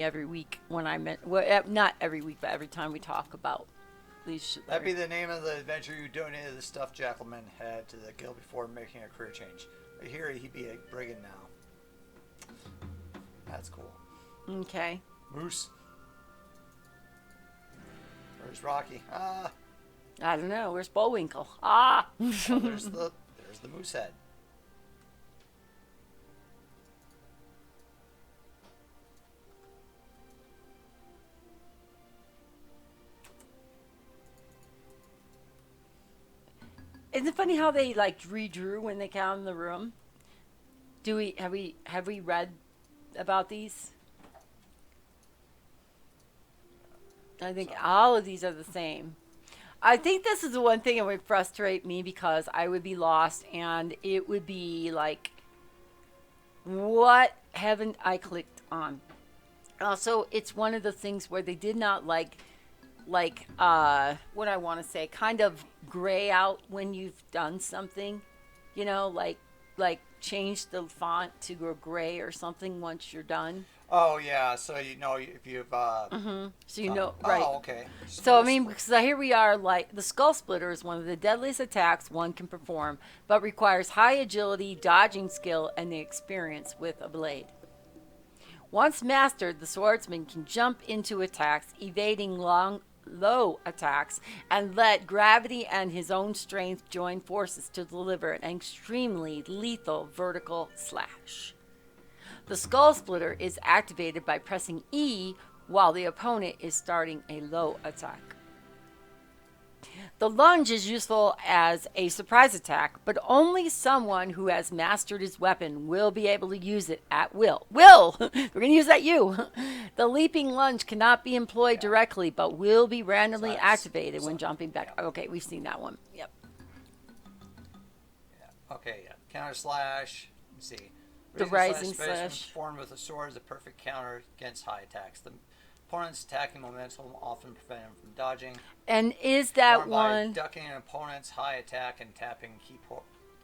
every week when I meant, well, not every week, but every time we talk about these. That'd be the name of the adventure you donated the stuffed Jackalman had to the guild before making a career change. I hear he'd be a brigand now. That's cool. Okay. Moose. Where's Rocky? Ah. I don't know. Where's Bullwinkle? Ah. Oh, there's the moose head. Isn't it funny how they like redrew when they came in the room? Have we read about these? I think all of these are the same. I think this is the one thing that would frustrate me because I would be lost and it would be like, what haven't I clicked on? Also, it's one of the things where they did not what I want to say, kind of gray out when you've done something, like change the font to go gray or something once you're done. Oh yeah, so you know if you've So right. Oh okay. So I mean, because here we are, like the Skull Splitter is one of the deadliest attacks one can perform, but requires high agility, dodging skill, and the experience with a blade. Once mastered, the swordsman can jump into attacks, evading low attacks, and let gravity and his own strength join forces to deliver an extremely lethal vertical slash. The Skull Splitter is activated by pressing E while the opponent is starting a low attack. The lunge is useful as a surprise attack, but only someone who has mastered his weapon will be able to use it at will. We're going to use that you. The leaping lunge cannot be employed directly, but will be randomly activated when jumping back. Okay, we've seen that one. Yep. Yeah. Okay, yeah. Counter slash. Let me see. The rising slash. Performed with a sword is a perfect counter against high attacks. The opponent's attacking momentum often prevent him from dodging. And is that Formed one? By ducking an opponent's high attack and tapping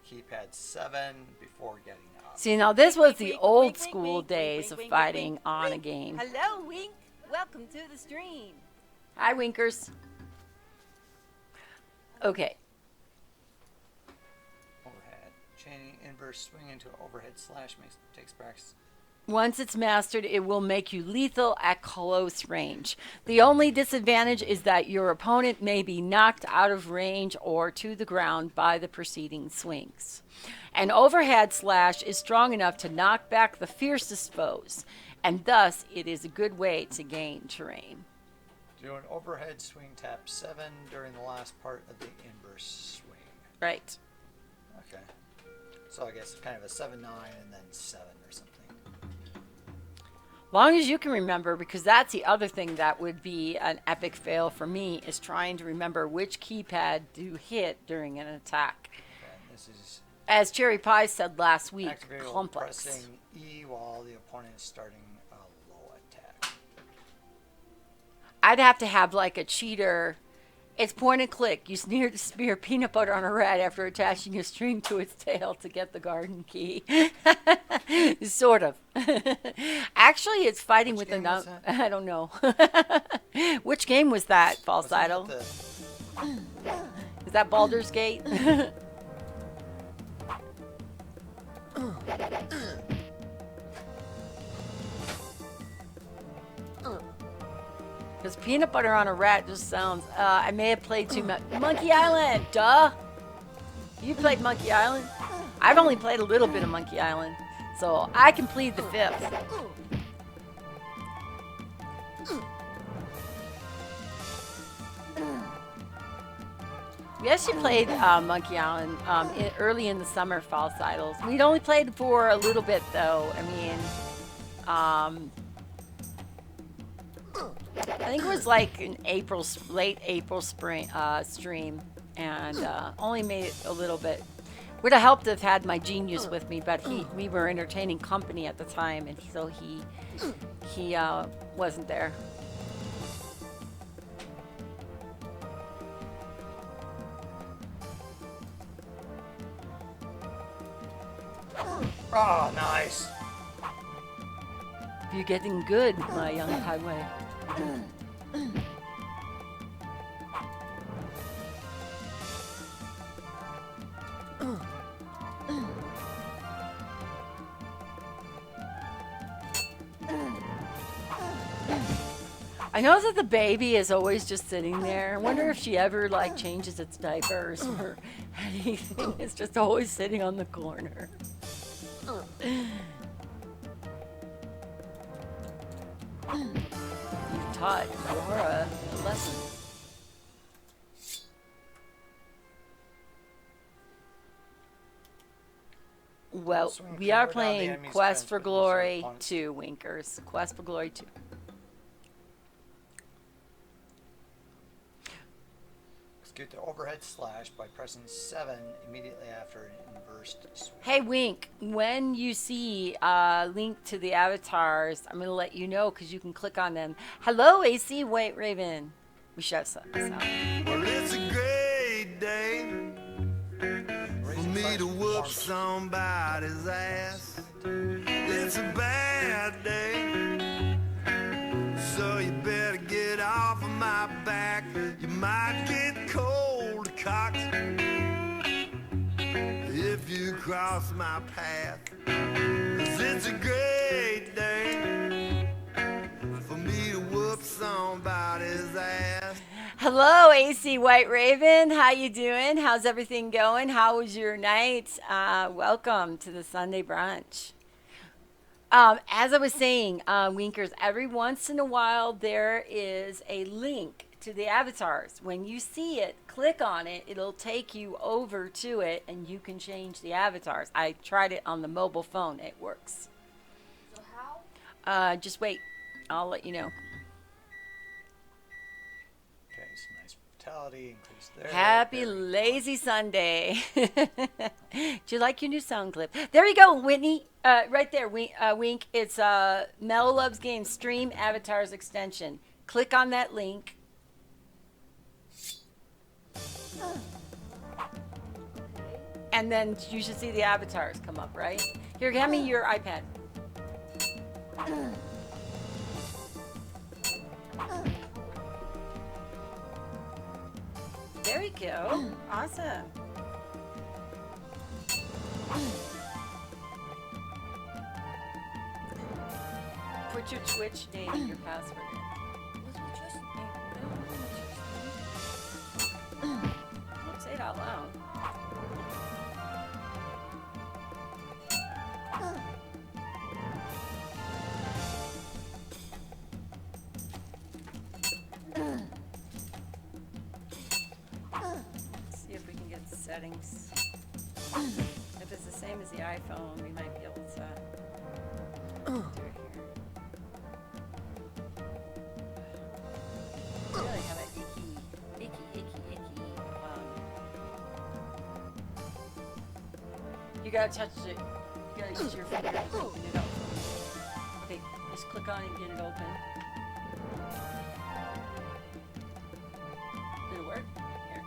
keypad 7 before getting up. See, now this was the old school days of fighting on a game. Hello, Wink. Welcome to the stream. Hi, Winkers. Okay. Overhead. Chaining inverse swing into an overhead slash takes practice. Once it's mastered, it will make you lethal at close range. The only disadvantage is that your opponent may be knocked out of range or to the ground by the preceding swings. An overhead slash is strong enough to knock back the fiercest foes, and thus it is a good way to gain terrain. Do an overhead swing tap 7 during the last part of the inverse swing. Right. Okay. So I guess kind of a 7-9 and then 7 or something. Long as you can remember, because that's the other thing that would be an epic fail for me, is trying to remember which keypad to hit during an attack. Okay, this is As Cherry Pie said last week, complex. Pressing E while the opponent is starting a low attack. I'd have to have like a cheater. It's point and click. You smear peanut butter on a rat after attaching a string to its tail to get the garden key. Sort of. Actually, it's fighting Which with game the I don't know. Which game was that, False Idol? Is that Baldur's Gate? Because peanut butter on a rat just sounds... I may have played too much... Monkey Island! Duh! You played Monkey Island? I've only played a little bit of Monkey Island. So I can plead the fifth. We actually played Monkey Island early in the summer, False Idols. We'd only played for a little bit, though. I mean... I think it was like an late April stream, and only made it a little bit. Would have helped to have had my genius with me, but we were entertaining company at the time, and so he wasn't there. Oh, nice. You're getting good, my young highway. I notice that the baby is always just sitting there. I wonder if she ever like changes its diapers or anything. It's just always sitting on the corner. You've taught Laura a lesson. Well, Swing we are camera down the playing enemy's Quest fence for with your Glory sword punch. 2, Winkers. Quest for Glory 2. Execute the overhead slash by pressing 7 immediately after an inverse swing. Hey, Wink, when you see a link to the avatars, I'm going to let you know because you can click on them. Hello, AC White Raven. We should have this out. Well, it's a great day for Raising me flash to whoop arms. somebody's ass. It's a bad day, so you better get off of my back. You might get cold cocked if you cross my path. 'Cause it's a great day for me to whoop somebody's ass. Hello, AC White Raven. How you doing? How's everything going? How was your night? Welcome to the Sunday brunch. As I was saying, Winkers, every once in a while there is a link to the avatars. When you see it, click on it. It'll take you over to it, and you can change the avatars. I tried it on the mobile phone. It works. So how? Just wait. I'll let you know. Okay, some nice brutality increase there. Happy Very lazy Sunday. Do you like your new sound clip? There you go, Whitney. Right there, Wink. It's Mel Loves Games Stream Avatars Extension. Click on that link. And then you should see the avatars come up, right? Here, hand me your iPad. There we go. Awesome. Put your Twitch name and your password in. Don't say it out loud. Let's see if we can get the settings. If it's the same as the iPhone, we might be able to do it here. I really have an icky. You gotta touch it. You gotta use your finger to open it up. Okay, just click on it and get it open. Did it work? Here.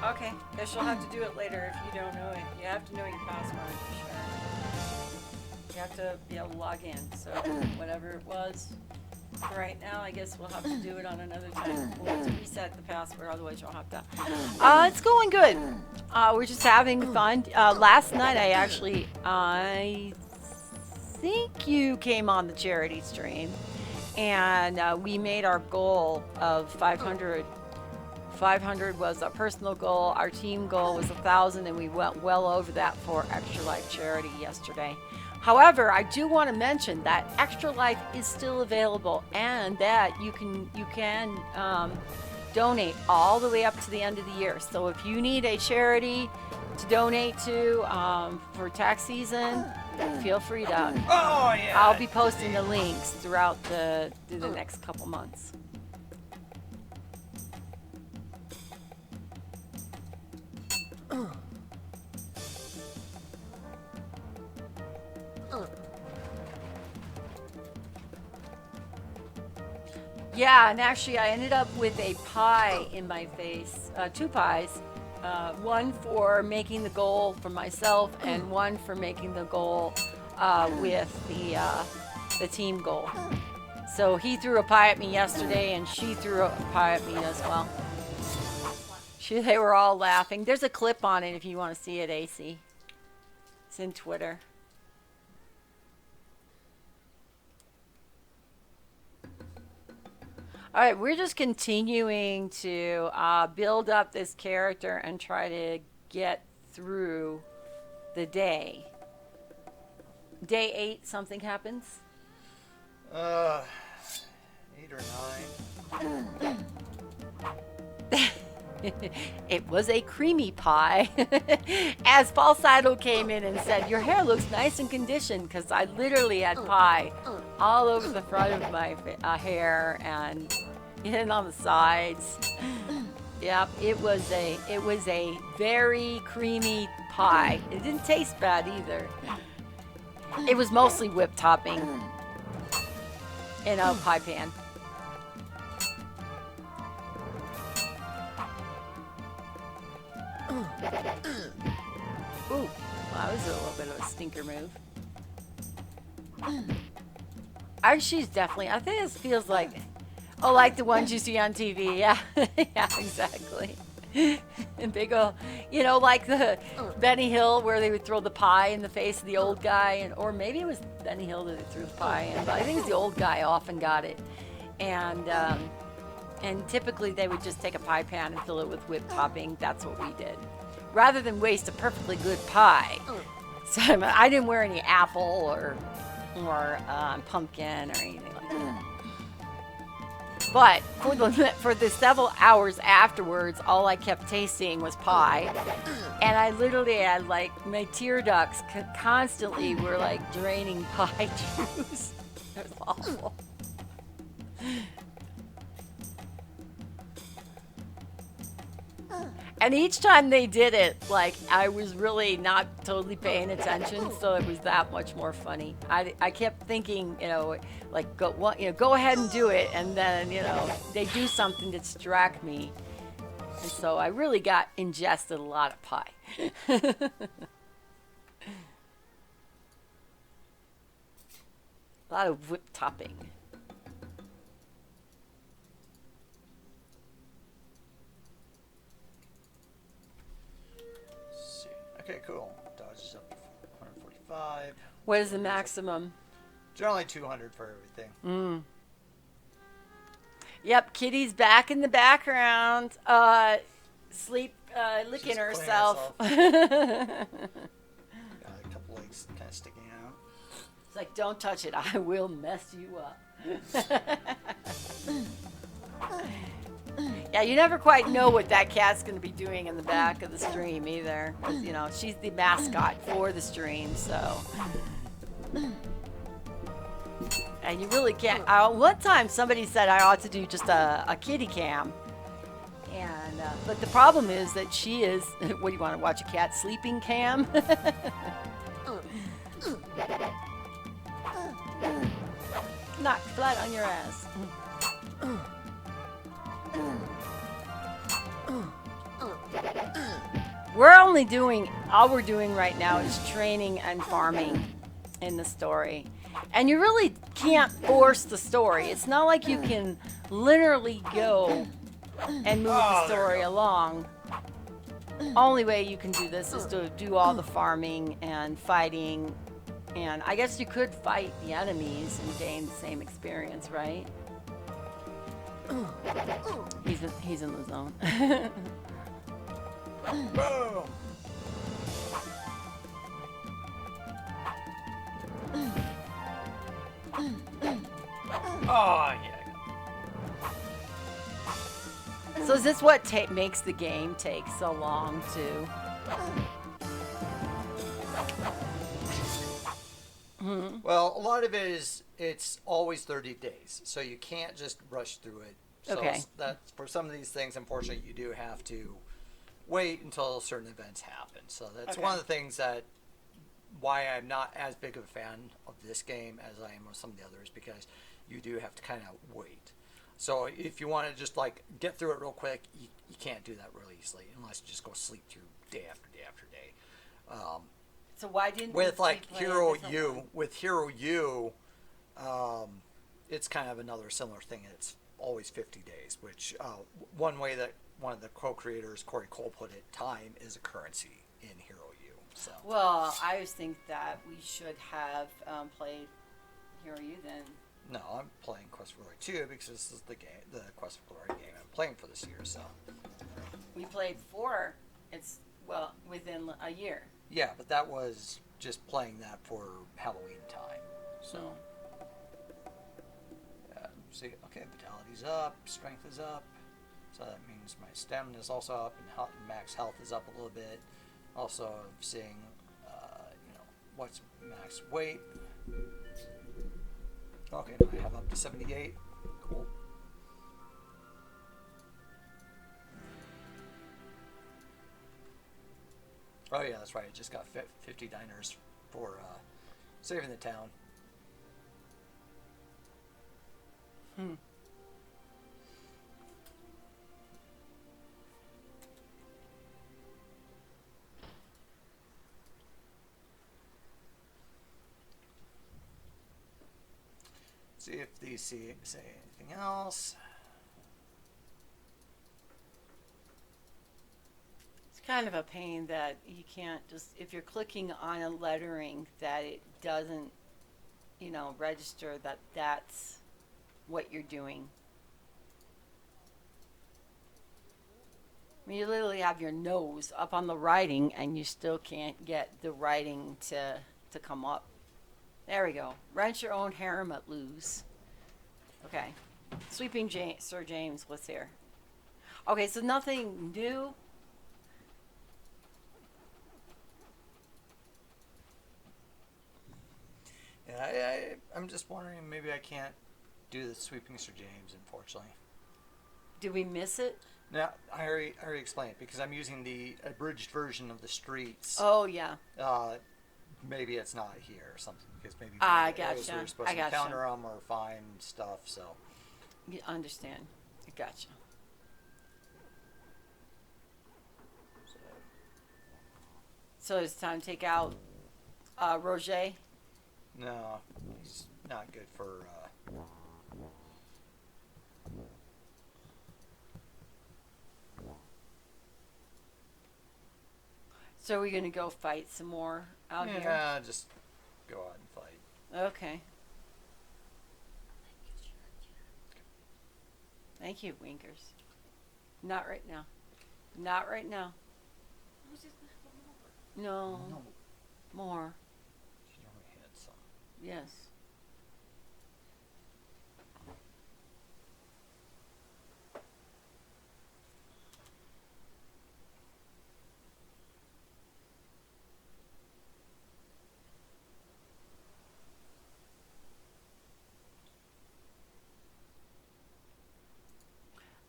Okay, guess you'll have to do it later if you don't know it. You have to know your password for sure. You have to be able to log in. So whatever it was for right now, I guess we'll have to do it on another time. We'll have to reset the password, otherwise you'll have to. It's going good. We're just having fun. Last night I think you came on the charity stream, and we made our goal of 500. 500 was a personal goal. Our team goal was 1,000, and we went well over that for Extra Life Charity yesterday. However, I do want to mention that Extra Life is still available, and that you can donate all the way up to the end of the year. So if you need a charity to donate to for tax season, feel free to. Oh yeah. I'll be posting the links throughout through the next couple months. Yeah, and actually I ended up with a pie in my face, 2 pies, one for making the goal for myself, and one for making the goal with the team goal. So he threw a pie at me yesterday, and she threw a pie at me as well. They were all laughing. There's a clip on it if you want to see it, AC. It's in Twitter. All right, we're just continuing to build up this character and try to get through the day. Day 8, something happens? 8 or 9. It was a creamy pie. As Paul Seidel came in and said, your hair looks nice and conditioned, because I literally had pie all over the front of my hair and on the sides. Yep, it was a very creamy pie. It didn't taste bad either. It was mostly whipped topping in a pie pan. Ooh, that was a little bit of a stinker move. She's definitely, I think this feels like, like the ones you see on TV. Yeah, yeah, exactly. And big old, like the Benny Hill where they would throw the pie in the face of the old guy, or maybe it was Benny Hill that they threw the pie in, but I think it's the old guy often got it. And typically they would just take a pie pan and fill it with whipped topping. That's what we did, rather than waste a perfectly good pie. So I didn't wear any apple or pumpkin or anything like that. But for the several hours afterwards, all I kept tasting was pie, and I literally had my tear ducts constantly were draining pie juice. It was awful. And each time they did it, I was really not totally paying attention, so it was that much more funny. I kept thinking, go ahead and do it, and then, they do something to distract me. And so I really ingested a lot of pie. A lot of whipped topping. Okay, cool. Dodges up to 145. What is the maximum? Generally 200 for everything. Yep, Kitty's back in the background. Licking She's herself. Got a couple legs kind of sticking out. It's like, don't touch it. I will mess you up. Yeah, you never quite know what that cat's going to be doing in the back of the stream either. 'Cause, she's the mascot for the stream, so. And you really can't. One time somebody said I ought to do just a kitty cam. And but the problem is that she is, what do you want to watch, a cat sleeping cam? Knock flat on your ass. All we're doing right now is training and farming in the story. And you really can't force the story. It's not like you can literally go and move the story along. Only way you can do this is to do all the farming and fighting. And I guess you could fight the enemies and gain the same experience, right? He's in the zone. Boom! Oh, yeah. So is this what makes the game take so long to? Well, a lot of it is, it's always 30 days, so you can't just rush through it. So Okay. that's, for some of these things, unfortunately, you do have to wait until certain events happen. So that's one of the things why I'm not as big of a fan of this game as I am of some of the others, because you do have to kind of wait. So if you want to just like get through it real quick, you can't do that really easily unless you just go sleep through day after day after day. So why didn't With we like play a Hero different U, one? with Hero U, it's kind of another similar thing. It's always 50 days, which one way that one of the co-creators, Corey Cole, put it, time is a currency in Hero U. So Well, I always think that we should have played Hero U then. no, I'm playing Quest for Glory 2 because this is the game, the Quest for Glory game I'm playing for this year. So We played 4. It's within a year. yeah, but that was just playing that for Halloween time. So see, okay, vitality's up, strength is up, so that means my stamina is also up, and max health is up a little bit. Also, seeing, what's max weight. Okay, now I have up to 78. Cool. Oh yeah, that's right. I just got 50 diners for saving the town. See if these say anything else. It's kind of a pain that you can't just, if you're clicking on a lettering, that it doesn't, register that that's what you're doing. I mean, you literally have your nose up on the writing and you still can't get the writing to come up. There we go. Rent your own harem at Lou's. Okay. Sweeping Sir James, what's here? Okay, so nothing new. Yeah, I'm just wondering, maybe I can't do the sweeping Sir James, unfortunately. Did we miss it? Now, I already explained, because I'm using the abridged version of the streets. Oh, yeah. Maybe it's not here or something, because maybe I one of those gotcha. we're supposed I to gotcha. counter them or find stuff, so. You understand. I gotcha. So it's time to take out Roger. No, he's not good for. So we're going to go fight some more out here? Yeah, just go out and fight. Okay. Thank you, Winkers. Not right now. Not right now. No. No, More. she only had some. Yes.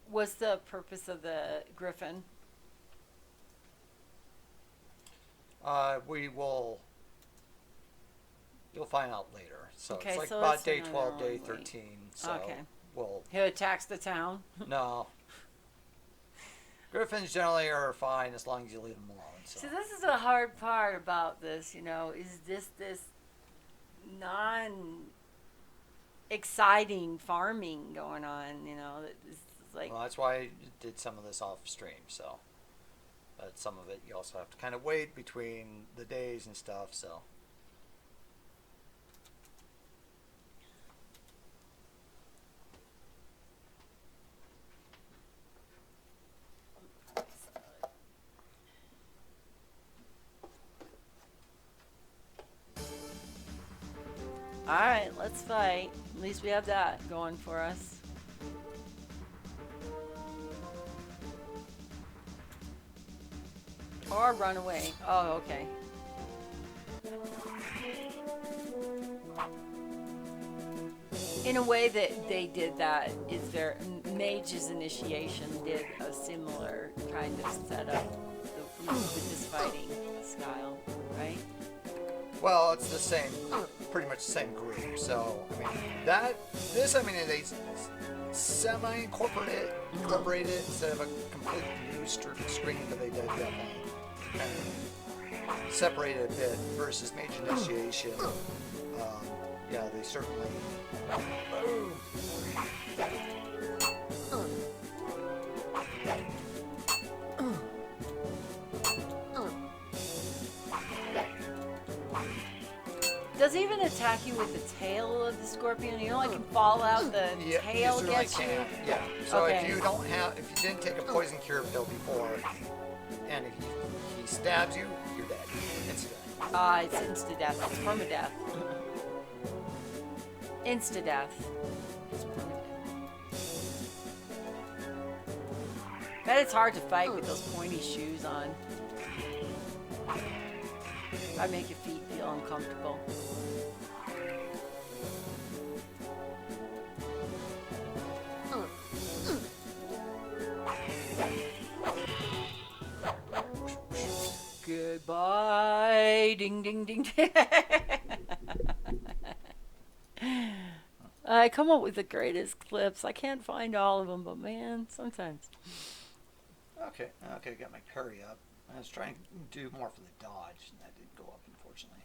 What's the purpose of the griffin? We will. You'll find out later. So Okay, it's like so about it's day another 12, day week. 13. So Okay. we'll. He attacks the town. No. Griffins generally are fine as long as you leave them alone. So. See, this is the hard part about this, is this non exciting farming going on, it's like Well, that's why I did some of this off stream. So, but some of it you also have to kind of wait between the days and stuff. So. all right, let's fight. At least we have that going for us. Or run away. Oh, okay. In a way that they did that is their Mage's Initiation did a similar kind of setup with this fighting style, right? Well, it's the same, pretty much the same group. So, I mean, semi-incorporate it instead of a complete new screen that they did definitely kind of separated a bit versus Mage Initiation. Yeah, they certainly. Does it even attack you with the tail of the scorpion? You know, like, can fall out the tail certainly gets you? can. Yeah. So Okay. if you didn't take a poison cure pill before, and if he stabs you, you're dead. Instantly. It's insta-death. It's permadeath. Insta-death. It's permadeath. Bet it's hard to fight with those pointy shoes on. That'd make your feet feel uncomfortable. Goodbye. Ding, ding, ding. I come up with the greatest clips. I can't find all of them, but man, sometimes. Okay, got my parry up. I was trying to do more for the dodge, and that didn't go up, unfortunately.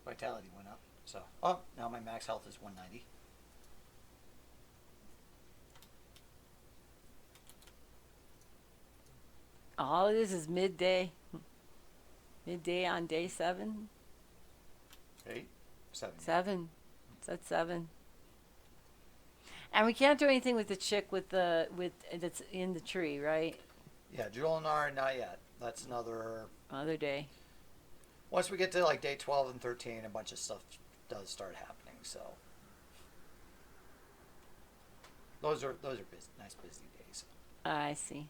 Vitality went up, so. Oh, now my max health is 190. All this is midday. Midday on day 7. 8, 7. 7. It's at 7. And we can't do anything with the chick with that's in the tree, right? Yeah, Julinar, not yet. That's another. Other day. Once we get to like day 12 and 13, a bunch of stuff does start happening. So those are busy, nice busy days. I see.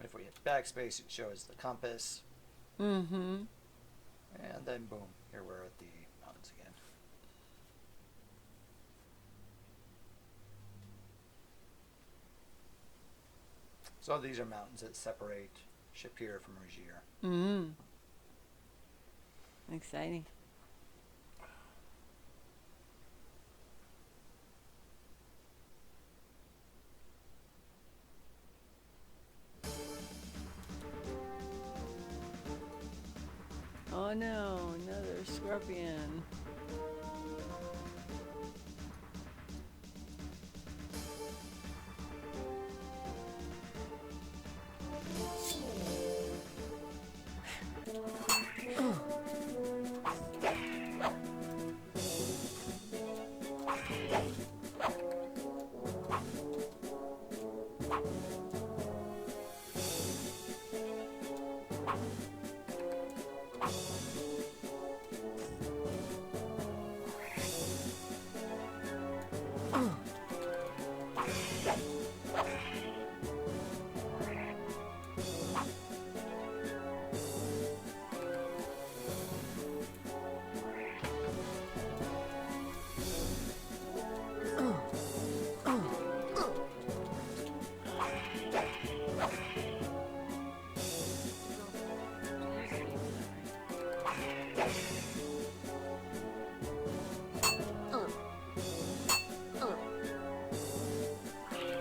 If we hit backspace, it shows the compass. Mm-hmm. And then boom, here we're at the mountains again. So these are mountains that separate Shapir from Regier. Mm-hmm. Exciting. Oh no, another scorpion.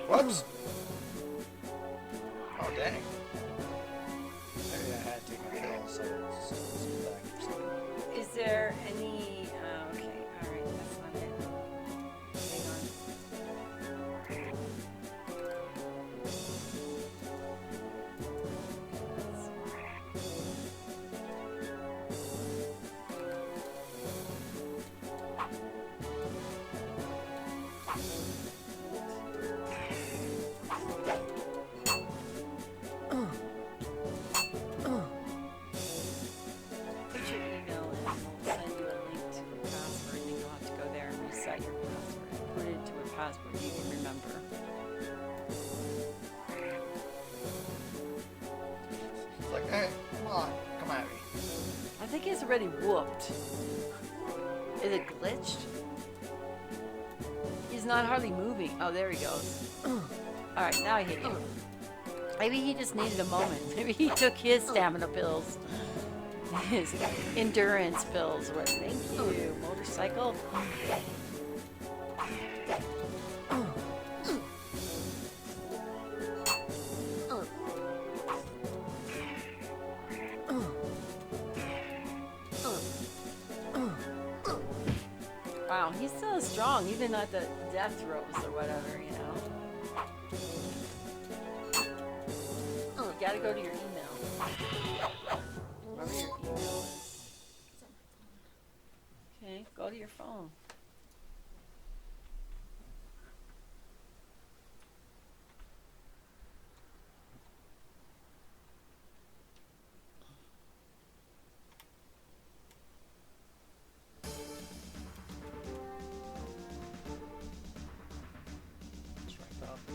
Whoops! Oh dang. Maybe I had to take my pill, so it's back or something. Is there any? Okay, all right, that's not it. Hang on. Put your email in, and we'll send you a link to a password, and you'll have to go there and reset your password. Put it into a password you can remember. It's like, hey, come on, come at me. I think he's already whooped. Is it glitched? He's not hardly moving. Oh, there he goes. All right, now I hit you. Maybe he just needed a moment. Maybe he took his stamina pills. His endurance bills. What? Thank you. Motorcycle. Wow, he's still strong, even at the death throes or whatever, you know. You gotta go to your email. Wherever your email is. Okay, go to your phone.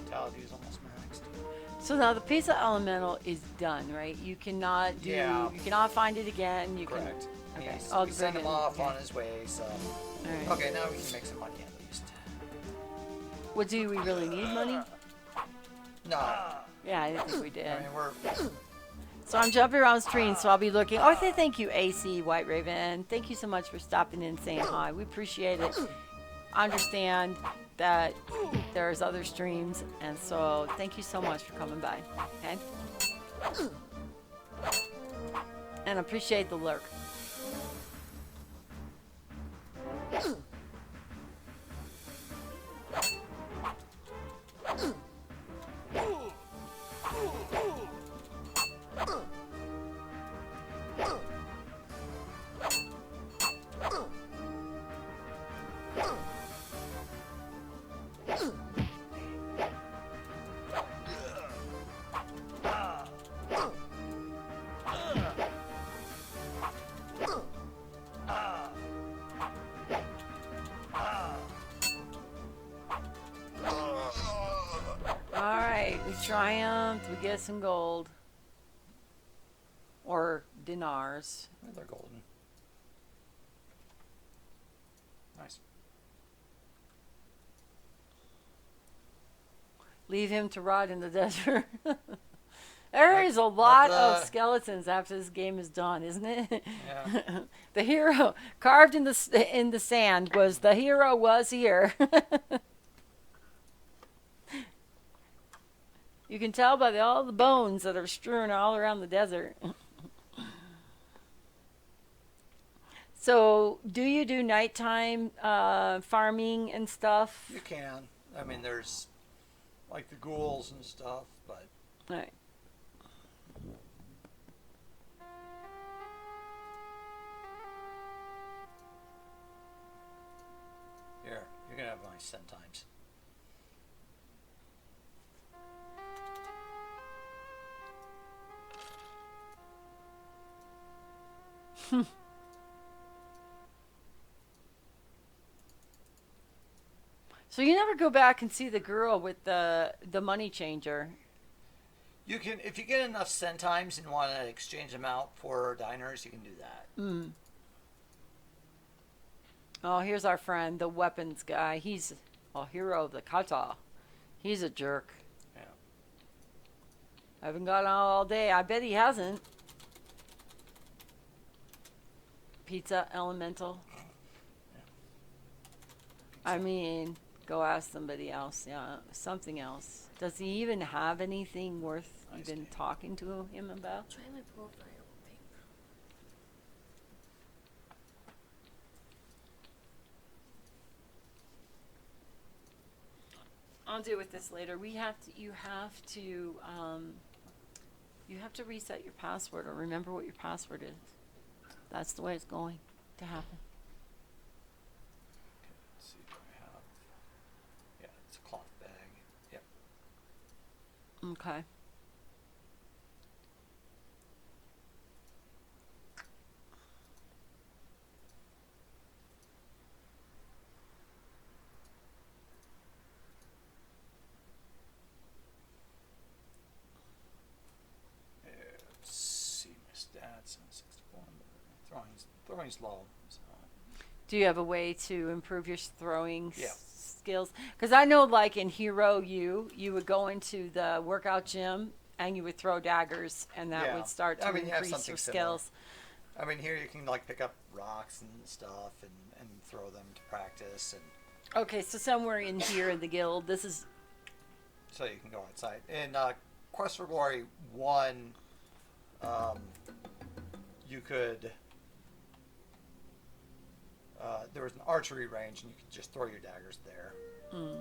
Vitality is almost maxed. So now the pizza elemental is done, right? You cannot do. Yeah. You cannot find it again. You Correct. can. Okay. He's, I'll we sent bring him it in. off Okay. on his way, so. All right. Okay, now we can make some money at least. Well, do we really need money? No. Yeah, I didn't think we did. I mean, we're. So I'm jumping around screens, so I'll be looking. Oh, thank you, AC White Raven. Thank you so much for stopping in and saying hi. We appreciate it. Understand that there's other streams, and so thank you so much for coming by. Okay. And appreciate the lurk. We triumphed. We get some gold. Or dinars. Well, they're golden. Nice. Leave him to rot in the desert. There is a lot of skeletons after this game is done, isn't it? Yeah. The hero carved in the sand was the hero was here. You can tell by all the bones that are strewn all around the desert. So, do you do nighttime farming and stuff? You can. I mean, there's like the ghouls and stuff, but. All right. Here, you're gonna have my send times. So you never go back and see the girl with the money changer. You can, if you get enough send times and want to exchange them out for diners, you can do that. Mm. Oh, here's our friend, the weapons guy. He's a hero of the kata. He's a jerk. Yeah. I haven't got on all day. I bet he hasn't. Pizza elemental. I mean, go ask somebody else. Yeah, something else. Does he even have anything worth even talking to him about? Try my profile thing. I'll deal with this later. You have to reset your password or remember what your password is. That's the way it's going to happen. Okay, let's see what I have. Yeah, it's a cloth bag. Yep. Okay. Let's see my stats. 64. Throwing's low. So. Do you have a way to improve your throwing Yeah. skills? Because I know, like in Hero U, you would go into the workout gym and you would throw daggers, and that Yeah. would start to I mean, you have increase something your similar. skills. I mean, here you can like pick up rocks and stuff and throw them to practice, and Okay, so somewhere in here in the guild, this is. so you can go outside. In Quest for Glory 1, um, you could. There was an archery range, and you could just throw your daggers there. Mm.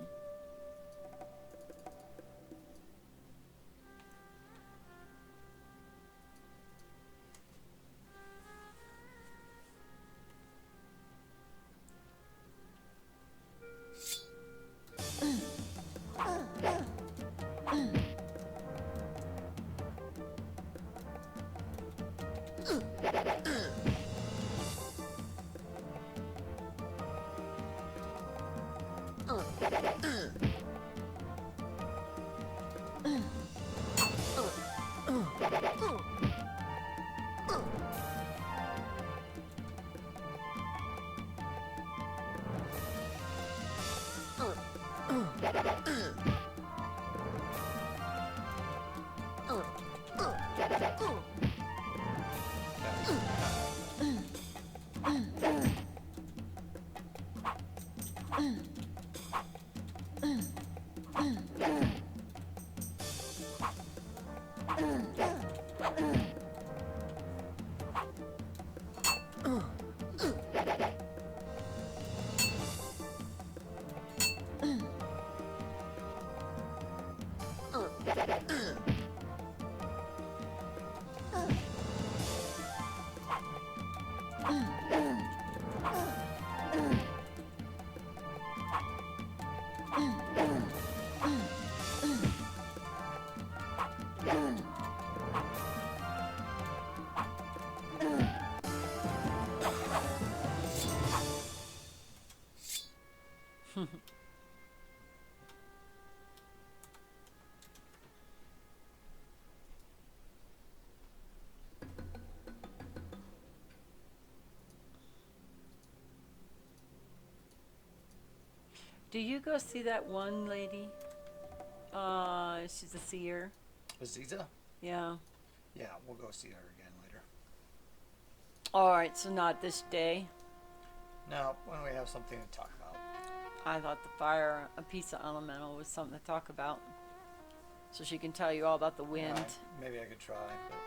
Do you go see that one lady? She's a seer. Aziza? Yeah. Yeah, we'll go see her again later. All right, so not this day. No, when we have something to talk about. I thought the fire, a piece of elemental, was something to talk about. So she can tell you all about the wind. Yeah, maybe I could try, but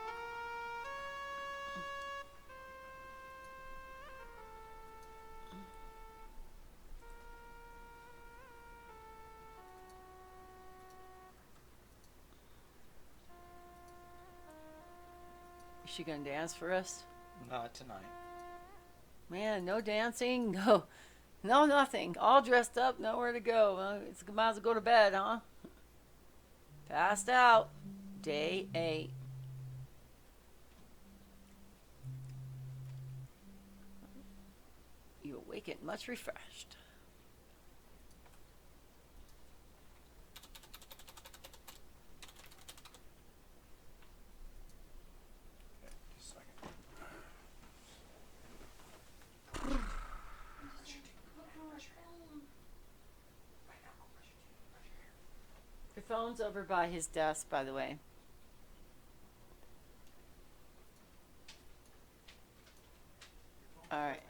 Is she gonna dance for us? not tonight. Man, no dancing, no nothing. All dressed up, nowhere to go. Well, it's might as well go to bed, huh? Passed out. Day 8. You awaken much refreshed. Okay, just a second. Your phone's over by his desk, by the way. All right.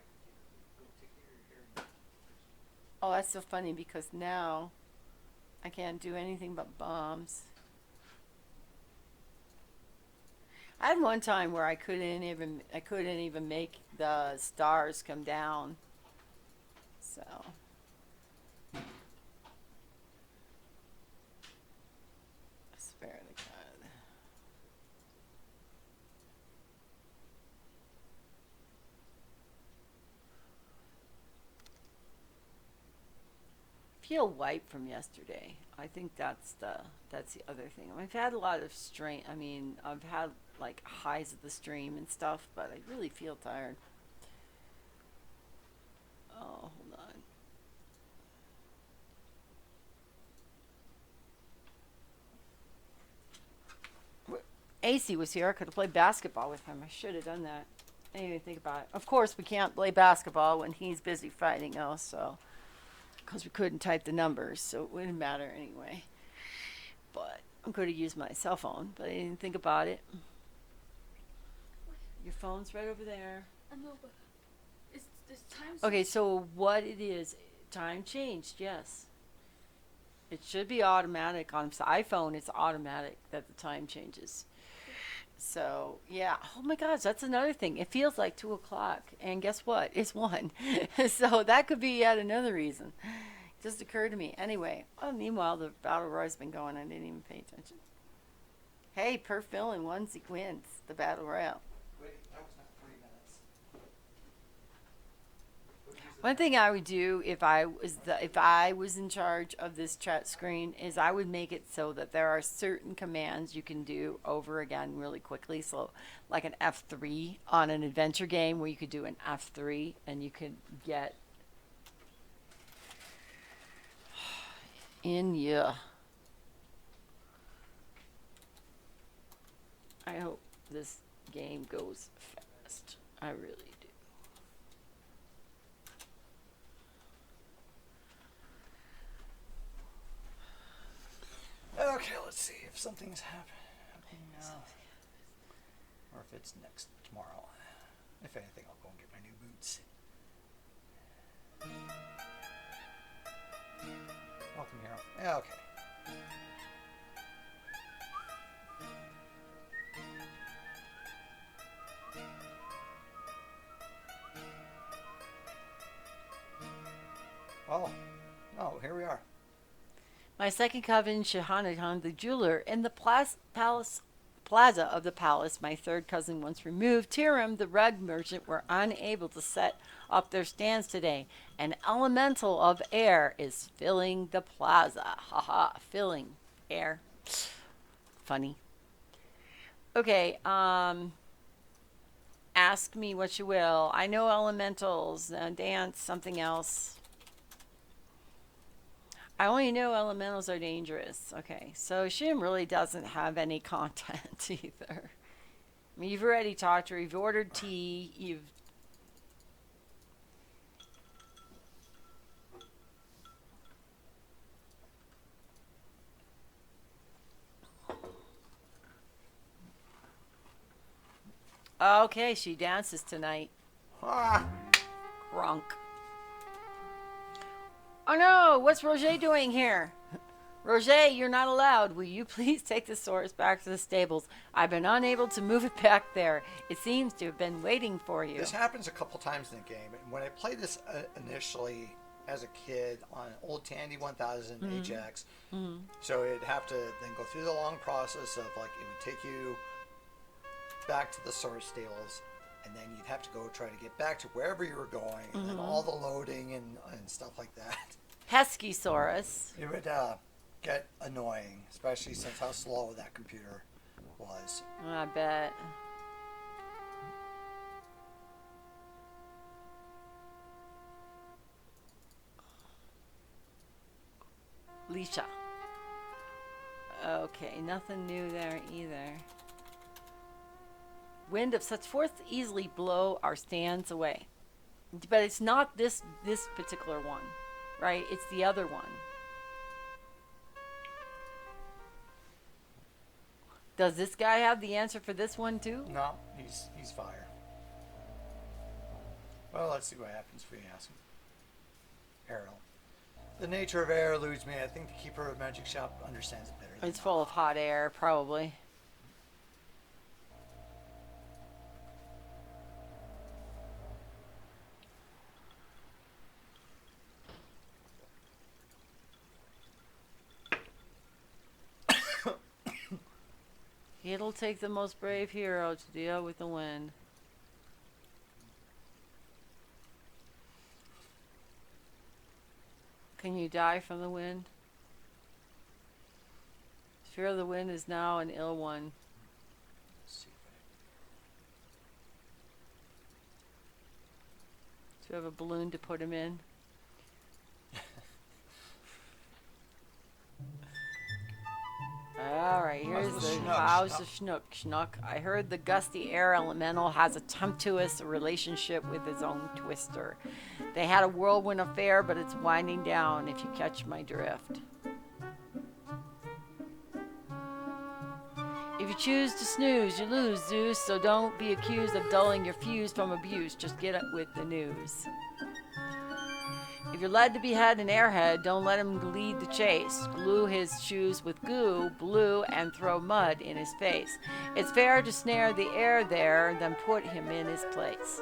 Oh, that's so funny because now I can't do anything but bombs. I had one time where I couldn't even make the stars come down. So that's fairly good. Feel wiped from yesterday. I think that's the other thing. I've had a lot of strain. I mean, I've had like highs of the stream and stuff, but I really feel tired. Oh, hold on. AC was here. I could have played basketball with him. I should have done that. I didn't even think about it. Of course, we can't play basketball when he's busy fighting us, so because we couldn't type the numbers, so it wouldn't matter anyway. But I'm going to use my cell phone, but I didn't think about it. Your phone's right over there. I know, but it's time. Okay, so what it is, time changed, yes. It should be automatic on iPhone. It's automatic that the time changes. So yeah. Oh my gosh, that's another thing. It feels like 2 o'clock, and guess what? It's 1. So that could be yet another reason. It just occurred to me. Anyway. Oh, meanwhile, the battle royale's been going. I didn't even pay attention. Hey, per fill-in onesie wins the battle royale. Wait, that was not 3 minutes. One thing I would do if I was in charge of this chat screen is I would make it so that there are certain commands you can do over again really quickly. So like an F3 on an adventure game where you could do an F3 and you could get in yeah. I hope this game goes fast. I really do. Okay, let's see if something's happening now. Or if it's next tomorrow. If anything, I'll go and get my new boots. Welcome here. Yeah, okay. Oh, here we are. My second cousin, Shahanahan the jeweler, in the plaza of the palace, my third cousin once removed, Tiram, the rug merchant, were unable to set up their stands today. An elemental of air is filling the plaza. Haha, filling air. Funny. Okay, ask me what you will. I know elementals. Dance, something else. I only know elementals are dangerous. Okay, so Shim really doesn't have any content either. I mean, you've already talked to her. You've ordered tea. You've... Okay, she dances tonight. Ah, Grunk. Oh no, what's Roger doing here? Roger, you're not allowed. Will you please take the horse back to the stables? I've been unable to move it back there. It seems to have been waiting for you. this happens a couple times in the game. And when I played this initially as a kid on an old Tandy 1000 Ajax, so it'd have to then go through the long process of like it would take you back to the source stables, and then you'd have to go try to get back to wherever you were going, and then all the loading and stuff like that. Peskysaurus. It would get annoying, especially since how slow that computer was. I bet. Lisha. Okay, nothing new there either. Wind of such force easily blow our stands away. But it's not this particular one, right? It's the other one. Does this guy have the answer for this one too? No, he's fire. Well, let's see what happens if we ask him. Ariel. The nature of air eludes me. I think the keeper of Magic Shop understands it better than It's full of hot air, probably. It'll take the most brave hero to deal with the wind. Can you die from the wind? Fear of the wind is now an ill one. Let's see if Do you have a balloon to put him in? Alright, here's the House of Schnook. I heard the gusty air elemental has a tempestuous relationship with his own twister. They had a whirlwind affair, but it's winding down, if you catch my drift. If you choose to snooze, you lose, Zeus, so don't be accused of dulling your fuse from abuse. Just get it with the news. If you're led to behead an airhead, don't let him lead the chase. Glue his shoes with goo, blue, and throw mud in his face. It's fair to snare the air there, then put him in his place.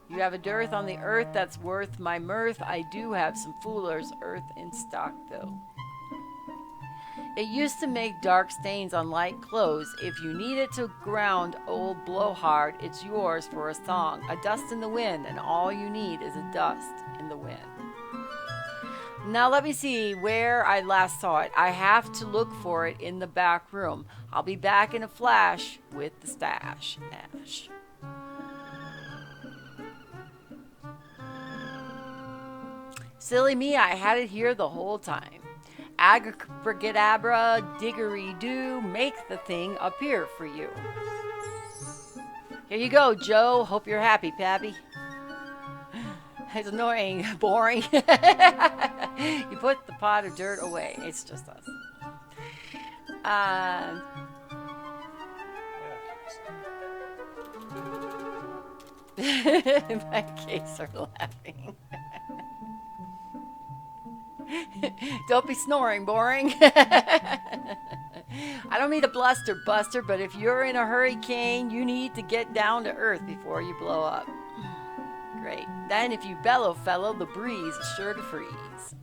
You have a dearth on the earth that's worth my mirth. I do have some foolers' earth in stock, though. It used to make dark stains on light clothes. If you need it to ground old blowhard, it's yours for a song. A dust in the wind, and all you need is a dust in the wind. Now let me see where I last saw it. I have to look for it in the back room. I'll be back in a flash with the stash. Ash. Silly me, I had it here the whole time. Abracadabra, diggery-doo, make the thing appear for you. Here you go, Joe. Hope you're happy, Pappy. It's annoying, boring. You put the pot of dirt away. It's just us. My kids are laughing. Don't be snoring, boring. I don't mean to bluster, Buster, but if you're in a hurricane, you need to get down to earth before you blow up. Great. Then if you bellow, fellow, the breeze is sure to freeze.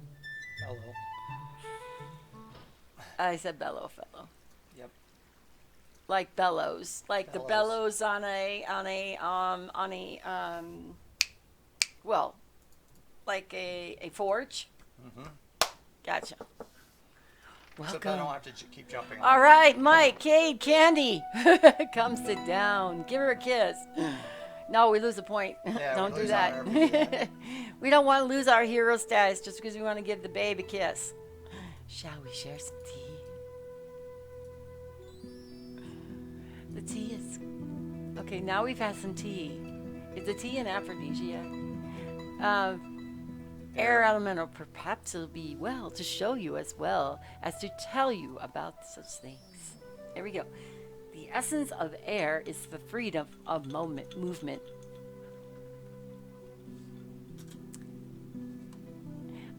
Hello. I said bellow, fellow. Yep. Like bellows. Like the Bellows. bellows well, like a forge. Mm-hmm. Gotcha. Except I don't have to keep jumping. All right, Mike, Cade, Candy, come sit down. Give her a kiss. No, we lose a point. Yeah, Don't we do lose on that. everything. We don't want to lose our hero status just because we want to give the babe a kiss. Shall we share some tea? The tea is... Okay, now we've had some tea. Is the tea an aphrodisiac? Air elemental, perhaps it'll be well to show you as well as to tell you about such things. Here we go. The essence of air is the freedom of movement.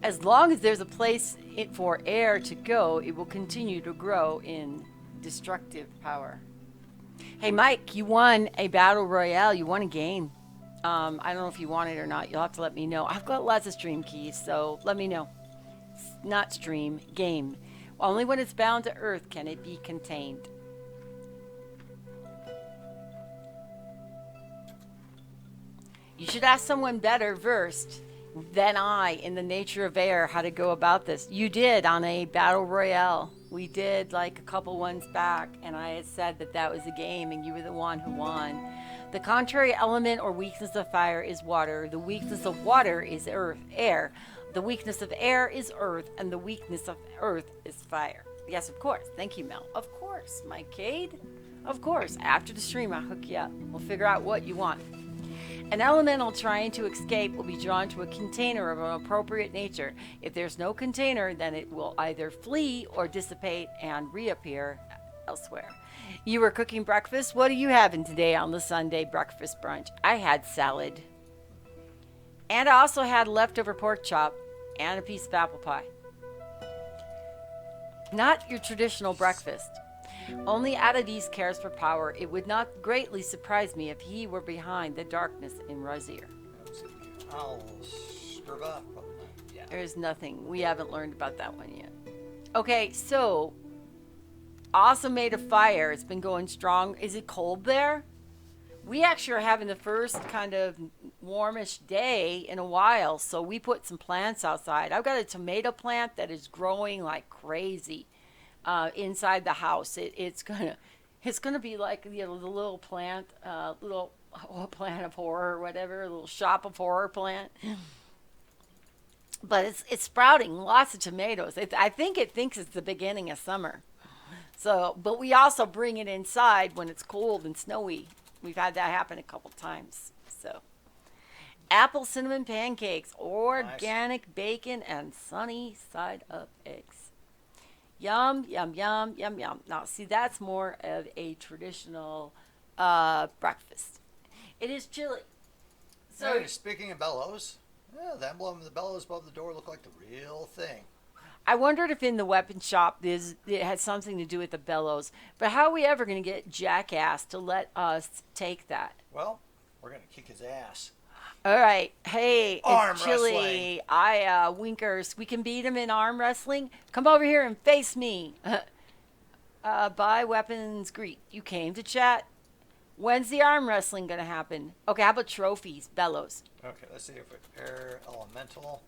As long as there's a place for air to go, it will continue to grow in destructive power. Hey, Mike, you won a battle royale. You won a game. I don't know if you want it or not. You'll have to let me know. I've got lots of stream keys, so let me know. Not stream, game. Only when it's bound to earth can it be contained. You should ask someone better versed than I in the nature of air how to go about this. You did on a battle royale. We did like a couple ones back, and I had said that that was a game, and you were the one who won. The contrary element or weakness of fire is water. The weakness of water is air. The weakness of air is earth, and the weakness of earth is fire. Yes, of course. Thank you, Mel. Of course, my Cade. Of course. After the stream, I'll hook you up. We'll figure out what you want. An elemental trying to escape will be drawn to a container of an appropriate nature. If there's no container, then it will either flee or dissipate and reappear elsewhere. You were cooking breakfast? What are you having today on the Sunday breakfast brunch? I had salad. And I also had leftover pork chop and a piece of apple pie. Not your traditional breakfast. Only Adades cares for power. It would not greatly surprise me if he were behind the darkness in Razir. I'll scrub up. Yeah. There's nothing. We haven't learned about that one yet. Okay, so also made a fire. It's been going strong. Is it cold there? We actually are having the first kind of warmish day in a while, so we put some plants outside. I've got a tomato plant that is growing like crazy inside the house. It's gonna be like the little plant, little plant of horror or whatever, a little shop of horror plant. But it's sprouting lots of tomatoes. I think it thinks it's the beginning of summer. So, but we also bring it inside when it's cold and snowy. We've had that happen a couple times. So, apple cinnamon pancakes, organic bacon, and sunny side up eggs. Yum, yum, yum, yum, yum. Now, see, that's more of a traditional breakfast. It is chilly. So, Hey, speaking of bellows, yeah, the emblem of the bellows above the door looked like the real thing. I wondered if in the weapon shop it had something to do with the bellows. But how are we ever going to get Jackass to let us take that? Well, we're gonna kick his ass. All right. Hey, Arm it's chilly. wrestling. Winkers, we can beat him in arm wrestling. Come over here and face me. Buy weapons, greet. You came to chat. When's the arm wrestling going to happen? Okay, how about trophies, bellows? Okay, let's see if it air elemental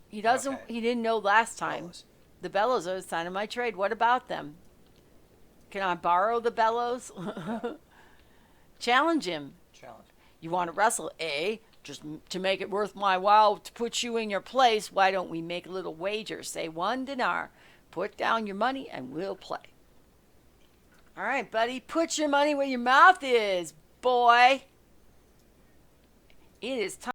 He doesn't. Okay. He didn't know last time. bellows. The bellows are a sign of my trade. What about them? Can I borrow the bellows? Challenge him. Challenge. You want to wrestle, eh? Just to make it worth my while to put you in your place, why don't we make a little wager? Say 1 dinar. Put down your money and we'll play. All right, buddy. Put your money where your mouth is, boy. It is time.